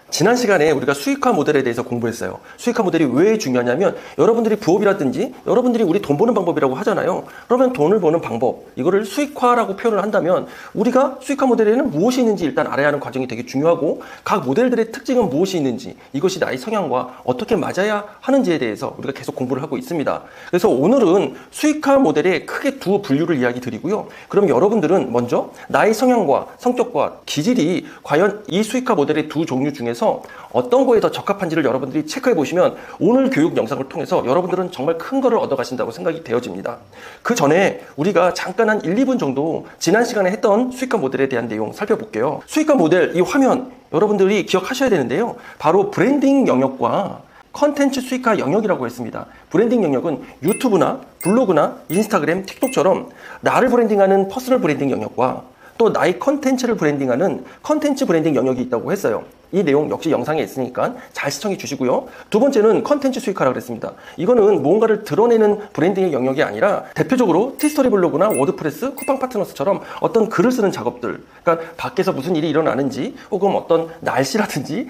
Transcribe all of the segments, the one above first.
지난 시간에 우리가 수익화 모델에 대해서 공부했어요. 수익화 모델이 왜 중요하냐면 여러분들이 부업이라든지 여러분들이 우리 돈 버는 방법이라고 하잖아요. 그러면 돈을 버는 방법, 이거를 수익화라고 표현을 한다면 우리가 수익화 모델에는 무엇이 있는지 일단 알아야 하는 과정이 되게 중요하고, 각 모델들의 특징은 무엇이 있는지, 이것이 나의 성향과 어떻게 맞아야 하는지에 대해서 우리가 계속 공부를 하고 있습니다. 그래서 오늘은 수익화 모델의 크게 두 분류를 이야기 드리고요. 그럼 여러분들은 먼저 나의 성향과 성격과 기질이 과연 이 수익화 모델의 두 종류 중에서 어떤 거에 더 적합한지를 여러분들이 체크해 보시면 오늘 교육 영상을 통해서 여러분들은 정말 큰 거를 얻어 가신다고 생각이 되어집니다. 그 전에 우리가 잠깐 한 1, 2분 정도 지난 시간에 했던 수익화 모델에 대한 내용 살펴볼게요. 수익화 모델, 이 화면 여러분들이 기억하셔야 되는데요. 바로 브랜딩 영역과 컨텐츠 수익화 영역이라고 했습니다. 브랜딩 영역은 유튜브나 블로그나 인스타그램, 틱톡처럼 나를 브랜딩하는 퍼스널 브랜딩 영역과 또 나의 컨텐츠를 브랜딩하는 컨텐츠 브랜딩 영역이 있다고 했어요. 이 내용 역시 영상에 있으니까 잘 시청해 주시고요. 두 번째는 컨텐츠 수익화라고 그랬습니다. 이거는 무언가를 드러내는 브랜딩의 영역이 아니라 대표적으로 티스토리 블로그나 워드프레스, 쿠팡 파트너스처럼 어떤 글을 쓰는 작업들, 그러니까 밖에서 무슨 일이 일어나는지 혹은 어떤 날씨라든지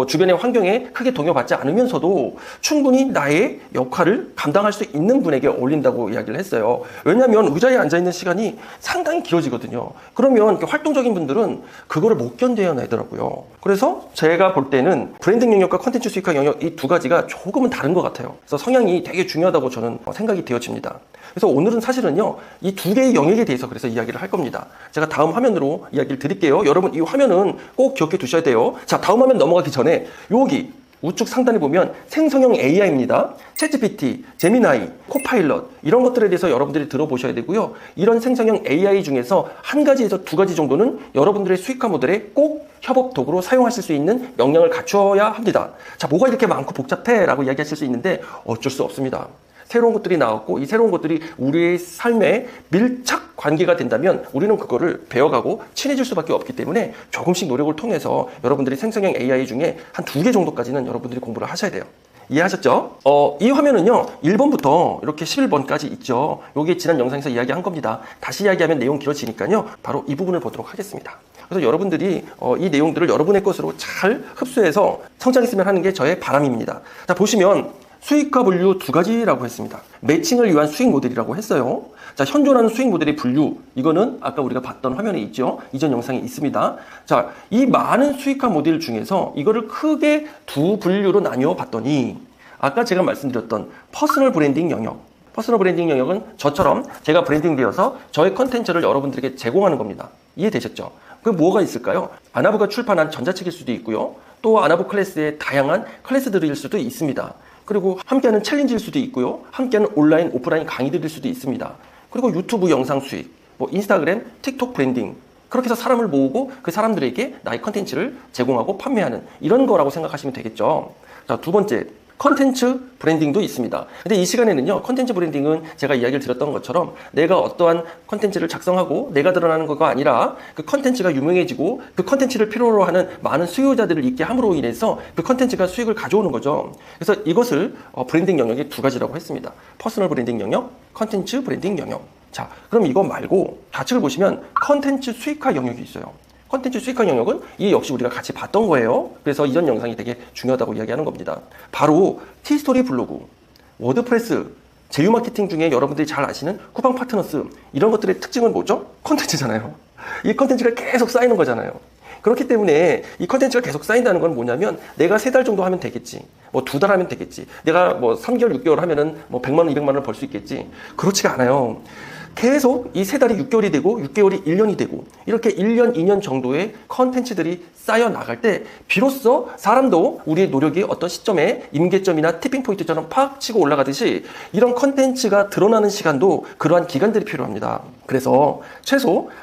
주변의 환경에 크게 동요받지 않으면서도 충분히 나의 역할을 감당할 수 있는 분에게 어울린다고 이야기를 했어요. 왜냐하면 의자에 앉아있는 시간이 상당히 길어지거든요. 그러면 활동적인 분들은 그거를 못 견뎌내더라고요. 그래서 제가 볼 때는 브랜딩 영역과 컨텐츠 수익화 영역, 이 두 가지가 조금은 다른 것 같아요. 그래서 성향이 되게 중요하다고 저는 생각이 되어집니다. 그래서 오늘은 사실은요, 이 두 개의 영역에 대해서 그래서 이야기를 할 겁니다. 제가 다음 화면으로 이야기를 드릴게요. 여러분 이 화면은 꼭 기억해 두셔야 돼요. 자, 다음 화면 넘어가기 전에 여기 우측 상단에 보면 생성형 AI입니다. 챗GPT, 제미나이, 코파일럿, 이런 것들에 대해서 여러분들이 들어보셔야 되고요. 이런 생성형 AI 중에서 한 가지에서 두 가지 정도는 여러분들의 수익화 모델에 꼭 협업 도구로 사용하실 수 있는 역량을 갖춰야 합니다. 자, 뭐가 이렇게 많고 복잡해? 라고 이야기하실 수 있는데 어쩔 수 없습니다. 새로운 것들이 나왔고 이 새로운 것들이 우리의 삶에 밀착 관계가 된다면 우리는 그거를 배워가고 친해질 수밖에 없기 때문에 조금씩 노력을 통해서 여러분들이 생성형 AI 중에 한 2개 정도까지는 여러분들이 공부를 하셔야 돼요. 이해하셨죠? 이 화면은요 1번부터 이렇게 11번까지 있죠. 요게 지난 영상에서 이야기한 겁니다. 다시 이야기하면 내용 길어지니까요 바로 이 부분을 보도록 하겠습니다. 그래서 여러분들이 이 내용들을 여러분의 것으로 잘 흡수해서 성장했으면 하는 게 저의 바람입니다. 자, 보시면 수익화 분류 두 가지라고 했습니다. 매칭을 위한 수익 모델이라고 했어요. 자, 현존하는 수익 모델의 분류, 이거는 아까 우리가 봤던 화면에 있죠. 이전 영상에 있습니다. 자, 이 많은 수익화 모델 중에서 이거를 크게 두 분류로 나뉘어 봤더니 아까 제가 말씀드렸던 퍼스널 브랜딩 영역, 퍼스널 브랜딩 영역은 저처럼 제가 브랜딩 되어서 저의 컨텐츠를 여러분들에게 제공하는 겁니다. 이해되셨죠? 그 뭐가 있을까요? 아나부가 출판한 전자책일 수도 있고요. 또 아나부 클래스의 다양한 클래스들일 수도 있습니다. 그리고 함께하는 챌린지일 수도 있고요. 함께하는 온라인, 오프라인 강의들일 수도 있습니다. 그리고 유튜브 영상 수익, 인스타그램, 틱톡 브랜딩, 그렇게 해서 사람을 모으고 그 사람들에게 나의 컨텐츠를 제공하고 판매하는 이런 거라고 생각하시면 되겠죠. 자, 두 번째, 컨텐츠 브랜딩도 있습니다. 근데 이 시간에는요, 컨텐츠 브랜딩은 제가 이야기를 드렸던 것처럼 내가 어떠한 컨텐츠를 작성하고 내가 드러나는 거가 아니라 그 컨텐츠가 유명해지고 그 컨텐츠를 필요로 하는 많은 수요자들을 있게 함으로 인해서 그 컨텐츠가 수익을 가져오는 거죠. 그래서 이것을 브랜딩 영역의 두 가지라고 했습니다. 퍼스널 브랜딩 영역, 컨텐츠 브랜딩 영역. 자, 그럼 이거 말고 좌측을 보시면 컨텐츠 수익화 영역이 있어요. 컨텐츠 수익화 영역은 이 역시 우리가 같이 봤던 거예요. 그래서 이전 영상이 되게 중요하다고 이야기하는 겁니다. 바로 티스토리 블로그, 워드프레스, 제휴 마케팅 중에 여러분들이 잘 아시는 쿠팡 파트너스, 이런 것들의 특징은 뭐죠? 컨텐츠잖아요. 이 컨텐츠가 계속 쌓이는 거잖아요. 그렇기 때문에 이 컨텐츠가 계속 쌓인다는 건 뭐냐면 내가 3달 정도 하면 되겠지. 2달 하면 되겠지. 내가 3개월, 6개월 하면은 100만 원, 200만 원을 벌 수 있겠지. 그렇지가 않아요. 계속 이 3달이 6개월이 되고 6개월이 1년이 되고 이렇게 1년, 2년 정도의 컨텐츠들이 쌓여 나갈 때 비로소 사람도 우리의 노력이 어떤 시점에 임계점이나 티핑포인트처럼 팍 치고 올라가듯이 이런 컨텐츠가 드러나는 시간도 그러한 기간들이 필요합니다. 그래서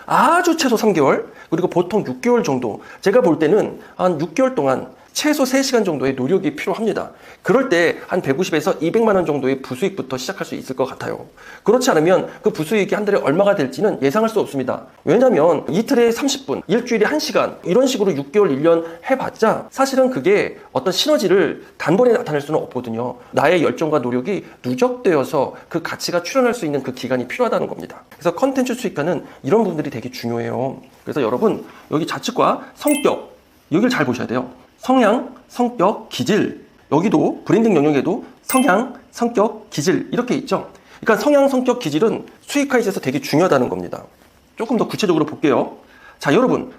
아주 최소 3개월, 그리고 보통 6개월 정도, 제가 볼 때는 한 6개월 동안 최소 3시간 정도의 노력이 필요합니다. 그럴 때 한 150에서 200만 원 정도의 부수익부터 시작할 수 있을 것 같아요. 그렇지 않으면 그 부수익이 한 달에 얼마가 될지는 예상할 수 없습니다. 왜냐하면 이틀에 30분, 일주일에 1시간 이런 식으로 6개월, 1년 해봤자 사실은 그게 어떤 시너지를 단번에 나타낼 수는 없거든요. 나의 열정과 노력이 누적되어서 그 가치가 출현할 수 있는 그 기간이 필요하다는 겁니다. 그래서 컨텐츠 수익화는 이런 부분들이 되게 중요해요. 그래서 여러분 여기 좌측과 성격, 여기를 잘 보셔야 돼요. 성향, 성격, 기질. 여기도 브랜딩 영역에도 성향, 성격, 기질 이렇게 있죠. 그러니까 성향, 성격, 기질은 수익화에 있어서 되게 중요하다는 겁니다. 조금 더 구체적으로 볼게요. 자, 여러분,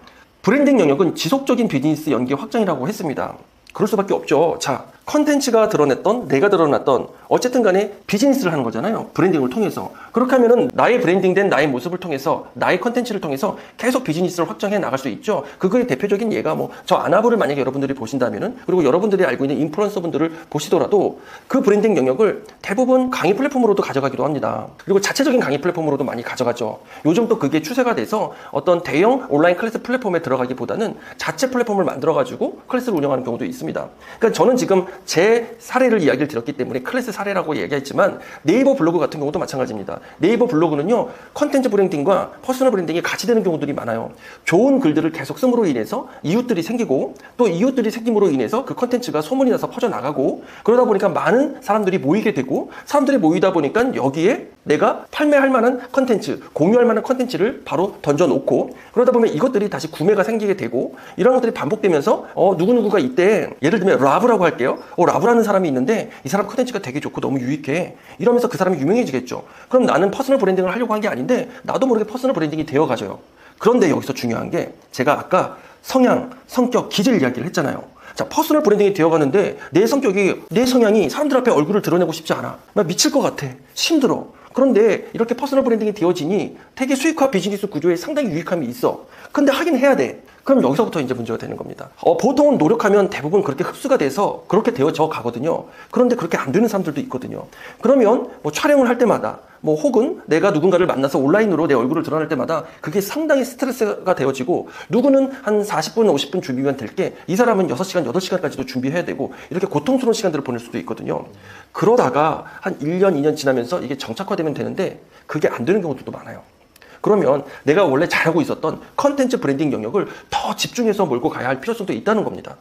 브랜딩 영역은 지속적인 비즈니스 연계 확장이라고 했습니다. 그럴 수밖에 없죠. 자, 컨텐츠가 드러냈던, 내가 드러났던 어쨌든 간에 비즈니스를 하는 거잖아요. 브랜딩을 통해서. 그렇게 하면은 나의 브랜딩된 나의 모습을 통해서, 나의 컨텐츠를 통해서 계속 비즈니스를 확장해 나갈 수 있죠. 그거의 대표적인 예가 뭐 저 아나브를 만약에 여러분들이 보신다면은, 그리고 여러분들이 알고 있는 인플루언서 분들을 보시더라도 그 브랜딩 영역을 대부분 강의 플랫폼으로도 가져가기도 합니다. 그리고 자체적인 강의 플랫폼으로도 많이 가져가죠. 요즘 또 그게 추세가 돼서 어떤 대형 온라인 클래스 플랫폼에 들어가기보다는 자체 플랫폼을 만들어가지고 클래스를 운영하는 경우도 있습니다. 그러니까 저는 지금 제 사례를 이야기를 드렸기 때문에 클래스 사례라고 얘기했지만 네이버 블로그 같은 경우도 마찬가지입니다. 네이버 블로그는요, 컨텐츠 브랜딩과 퍼스널 브랜딩이 같이 되는 경우들이 많아요. 좋은 글들을 계속 씀으로 인해서 이웃들이 생기고, 또 이웃들이 생김으로 인해서 그 컨텐츠가 소문이 나서 퍼져나가고, 그러다 보니까 많은 사람들이 모이게 되고, 사람들이 모이다 보니까 여기에 내가 판매할 만한 컨텐츠, 공유할 만한 컨텐츠를 바로 던져놓고, 그러다 보면 이것들이 다시 구매가 생기게 되고, 이런 것들이 반복되면서 누구누구가 이때 예를 들면 라브라고 할게요. 라브라는 사람이 있는데 이 사람 컨텐츠가 되게 좋고 너무 유익해. 이러면서 그 사람이 유명해지겠죠. 그럼 나는 퍼스널 브랜딩을 하려고 한 게 아닌데 나도 모르게 퍼스널 브랜딩이 되어가져요. 그런데 여기서 중요한 게 제가 아까 성향, 성격, 기질 이야기를 했잖아요. 자, 퍼스널 브랜딩이 되어가는데 내 성격이, 내 성향이 사람들 앞에 얼굴을 드러내고 싶지 않아. 나 미칠 것 같아. 힘들어. 그런데 이렇게 퍼스널 브랜딩이 되어지니 되게 수익화 비즈니스 구조에 상당히 유익함이 있어. 근데 하긴 해야 돼. 그럼 여기서부터 이제 문제가 되는 겁니다. 보통은 노력하면 대부분 그렇게 흡수가 돼서 그렇게 되어져 가거든요. 그런데 그렇게 안 되는 사람들도 있거든요. 그러면 뭐 촬영을 할 때마다 뭐 혹은 내가 누군가를 만나서 온라인으로 내 얼굴을 드러낼 때마다 그게 상당히 스트레스가 되어지고, 누구는 한 40분, 50분 준비면 될 게 이 사람은 6시간, 8시간까지도 준비해야 되고 이렇게 고통스러운 시간들을 보낼 수도 있거든요. 그러다가 한 1년, 2년 지나면서 이게 정착화되면 되는데 그게 안 되는 경우도 많아요. 그러면 내가 원래 잘하고 있었던 컨텐츠 브랜딩 영역을 더 집중해서 몰고 가야 할 필요성도 있다는 겁니다.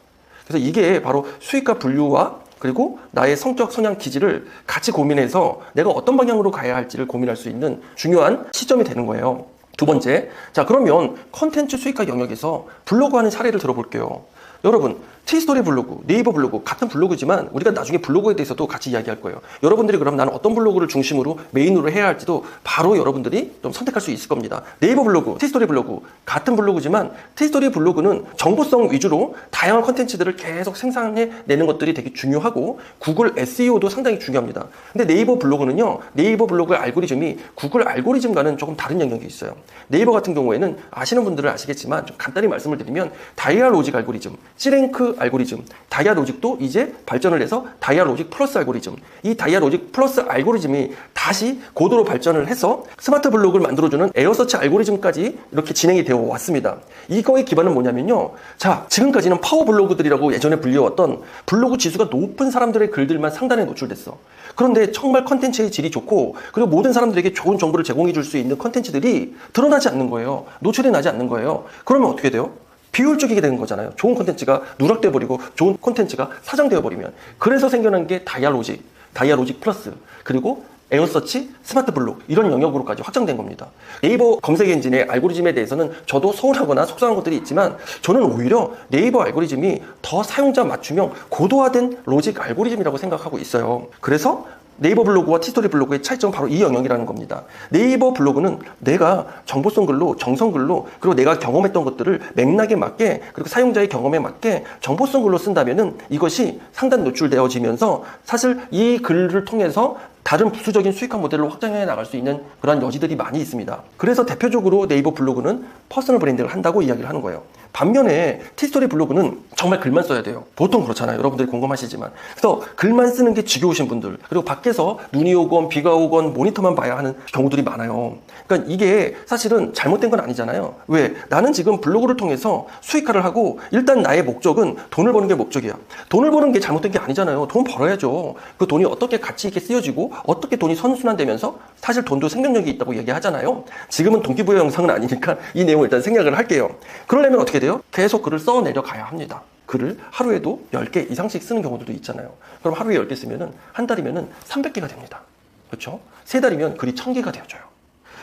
그래서 이게 바로 수익과 분류와 그리고 나의 성격, 성향, 기질을 같이 고민해서 내가 어떤 방향으로 가야 할지를 고민할 수 있는 중요한 시점이 되는 거예요. 두 번째, 자, 그러면 컨텐츠 수익화 영역에서 블로그 하는 사례를 들어볼게요. 여러분, 티스토리 블로그, 네이버 블로그 같은 블로그지만 우리가 나중에 블로그에 대해서도 같이 이야기할 거예요. 여러분들이 그럼 나는 어떤 블로그를 중심으로 메인으로 해야 할지도 바로 여러분들이 좀 선택할 수 있을 겁니다. 네이버 블로그, 티스토리 블로그 같은 블로그지만 티스토리 블로그는 정보성 위주로 다양한 컨텐츠들을 계속 생산해내는 것들이 되게 중요하고 구글 SEO도 상당히 중요합니다. 근데 네이버 블로그는요, 네이버 블로그의 알고리즘이 구글 알고리즘과는 조금 다른 영역이 있어요. 네이버 같은 경우에는 아시는 분들은 아시겠지만 좀 간단히 말씀을 드리면 다이아로직 알고리즘, C랭크 알고리즘, 다이아로직도 이제 발전을 해서 다이아로직 플러스 알고리즘, 이 다이아로직 플러스 알고리즘이 다시 고도로 발전을 해서 스마트 블로그를 만들어주는 에어서치 알고리즘까지 이렇게 진행이 되어 왔습니다. 이거의 기반은 뭐냐면요, 자, 지금까지는 파워 블로그들이라고 예전에 불리웠던 블로그 지수가 높은 사람들의 글들만 상단에 노출됐어. 그런데 정말 컨텐츠의 질이 좋고 그리고 모든 사람들에게 좋은 정보를 제공해 줄 수 있는 컨텐츠들이 드러나지 않는 거예요. 노출이 나지 않는 거예요. 그러면 어떻게 돼요? 비효율적이게 되는 거잖아요. 좋은 콘텐츠가 누락되어 버리고 좋은 콘텐츠가 사장되어 버리면. 그래서 생겨난 게 다이아로직, 다이아로직 플러스, 그리고 에어서치, 스마트 블록 이런 영역으로까지 확장된 겁니다. 네이버 검색 엔진의 알고리즘에 대해서는 저도 서운하거나 속상한 것들이 있지만 저는 오히려 네이버 알고리즘이 더 사용자 맞춤형 고도화된 로직 알고리즘이라고 생각하고 있어요. 그래서 네이버 블로그와 티스토리 블로그의 차이점은 바로 이 영역이라는 겁니다. 네이버 블로그는 내가 정보성 글로, 정성 글로, 그리고 내가 경험했던 것들을 맥락에 맞게, 그리고 사용자의 경험에 맞게 정보성 글로 쓴다면은 이것이 상단 노출되어지면서 사실 이 글을 통해서 다른 부수적인 수익화 모델로 확장해 나갈 수 있는 그런 여지들이 많이 있습니다. 그래서 대표적으로 네이버 블로그는 퍼스널 브랜딩을 한다고 이야기를 하는 거예요. 반면에 티스토리 블로그는 정말 글만 써야 돼요. 보통 그렇잖아요. 여러분들이 공감하시지만. 그래서 글만 쓰는 게 지겨우신 분들, 그리고 밖에서 눈이 오건 비가 오건 모니터만 봐야 하는 경우들이 많아요. 그러니까 이게 사실은 잘못된 건 아니잖아요. 왜? 나는 지금 블로그를 통해서 수익화를 하고 일단 나의 목적은 돈을 버는 게 목적이야. 돈을 버는 게 잘못된 게 아니잖아요. 돈 벌어야죠. 그 돈이 어떻게 가치 있게 쓰여지고 어떻게 돈이 선순환되면서 사실 돈도 생명력이 있다고 얘기하잖아요. 지금은 동기부여 영상은 아니니까 이 내용을 일단 생략을 할게요. 그러려면 어떻게 돼요? 계속 글을 써내려 가야 합니다. 글을 하루에도 10개 이상씩 쓰는 경우들도 있잖아요. 그럼 하루에 10개 쓰면은 한 달이면은 300개가 됩니다. 그렇죠? 3달이면 글이 1000개가 되어져요.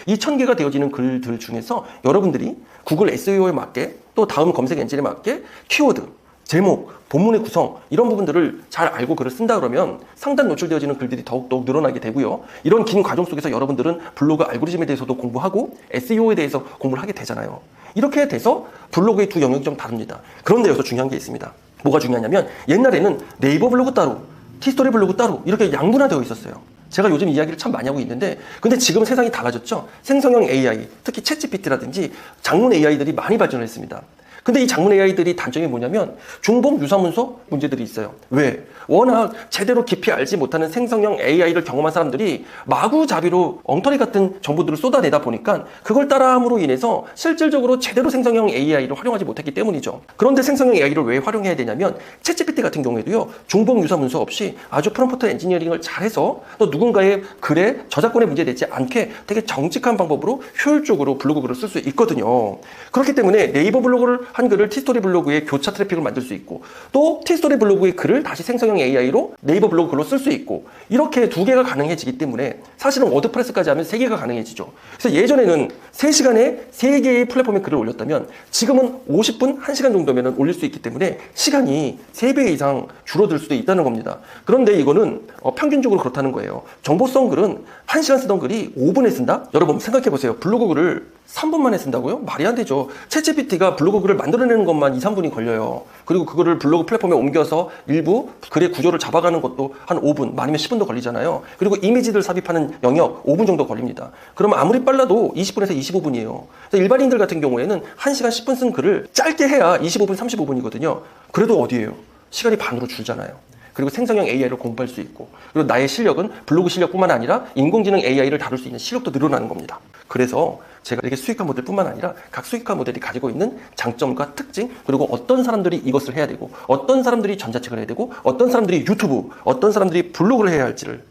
이 1000개가 되어지는 글들 중에서 여러분들이 구글 SEO에 맞게 또 또 다음 검색 엔진에 맞게 키워드, 제목, 본문의 구성 이런 부분들을 잘 알고 글을 쓴다 그러면 상단 노출되어지는 글들이 더욱더욱 늘어나게 되고요. 이런 긴 과정 속에서 여러분들은 블로그 알고리즘에 대해서도 공부하고 SEO에 대해서 공부를 하게 되잖아요. 이렇게 돼서 블로그의 두 영역이 좀 다릅니다. 그런데 여기서 중요한 게 있습니다. 뭐가 중요하냐면 옛날에는 네이버 블로그 따로, 티스토리 블로그 따로 이렇게 양분화되어 있었어요. 제가 요즘 이야기를 참 많이 하고 있는데 근데 지금 세상이 달라졌죠. 생성형 AI, 특히 챗GPT라든지 장문 AI들이 많이 발전을 했습니다. 근데 이 장문 AI들이 단점이 뭐냐면 중복 유사문서 문제들이 있어요. 왜? 워낙 제대로 깊이 알지 못하는 생성형 AI를 경험한 사람들이 마구잡이로 엉터리 같은 정보들을 쏟아내다 보니까 그걸 따라함으로 인해서 실질적으로 제대로 생성형 AI를 활용하지 못했기 때문이죠. 그런데 생성형 AI를 왜 활용해야 되냐면 챗GPT 같은 경우에도요. 중복 유사문서 없이 아주 프롬프트 엔지니어링을 잘해서 또 누군가의 글에 저작권에 문제되지 않게 되게 정직한 방법으로 효율적으로 블로그 글을 쓸 수 있거든요. 그렇기 때문에 네이버 블로그를 한 글을 티스토리 블로그에 교차 트래픽을 만들 수 있고 또 티스토리 블로그의 글을 다시 생성형 AI로 네이버 블로그 글로 쓸 수 있고 이렇게 두 개가 가능해지기 때문에 사실은 워드프레스까지 하면 세 개가 가능해지죠. 그래서 예전에는 3시간에 3개의 플랫폼에 글을 올렸다면 지금은 50분, 1시간 정도면 올릴 수 있기 때문에 시간이 3배 이상 줄어들 수도 있다는 겁니다. 그런데 이거는 평균적으로 그렇다는 거예요. 정보성 글은 1시간 쓰던 글이 5분에 쓴다? 여러분 생각해 보세요. 블로그 글을 3분 만에 쓴다고요? 말이 안 되죠. 챗GPT가 블로그 글을 만들어내는 것만 2, 3분이 걸려요. 그리고 그거를 블로그 플랫폼에 옮겨서 일부 글의 구조를 잡아가는 것도 한 5분, 많으면 10분도 걸리잖아요. 그리고 이미지들 삽입하는 영역 5분 정도 걸립니다. 그러면 아무리 빨라도 20분에서 25분이에요. 일반인들 같은 경우에는 1시간 10분 쓴 글을 짧게 해야 25분, 35분이거든요. 그래도 어디예요? 시간이 반으로 줄잖아요. 그리고 생성형 AI를 공부할 수 있고 그리고 나의 실력은 블로그 실력뿐만 아니라 인공지능 AI를 다룰 수 있는 실력도 늘어나는 겁니다. 그래서 제가 이렇게 수익화 모델뿐만 아니라 각 수익화 모델이 가지고 있는 장점과 특징 그리고 어떤 사람들이 이것을 해야 되고 어떤 사람들이 전자책을 해야 되고 어떤 사람들이 유튜브 어떤 사람들이 블로그를 해야 할지를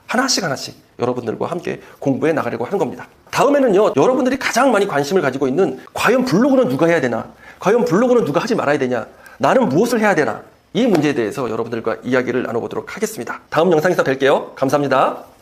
하나씩 여러분들과 함께 공부해 나가려고 하는 겁니다. 다음에는요 여러분들이 가장 많이 관심을 가지고 있는 과연 블로그는 누가 해야 되나 과연 블로그는 누가 하지 말아야 되냐 나는 무엇을 해야 되나 이 문제에 대해서 여러분들과 이야기를 나눠보도록 하겠습니다. 다음 영상에서 뵐게요. 감사합니다.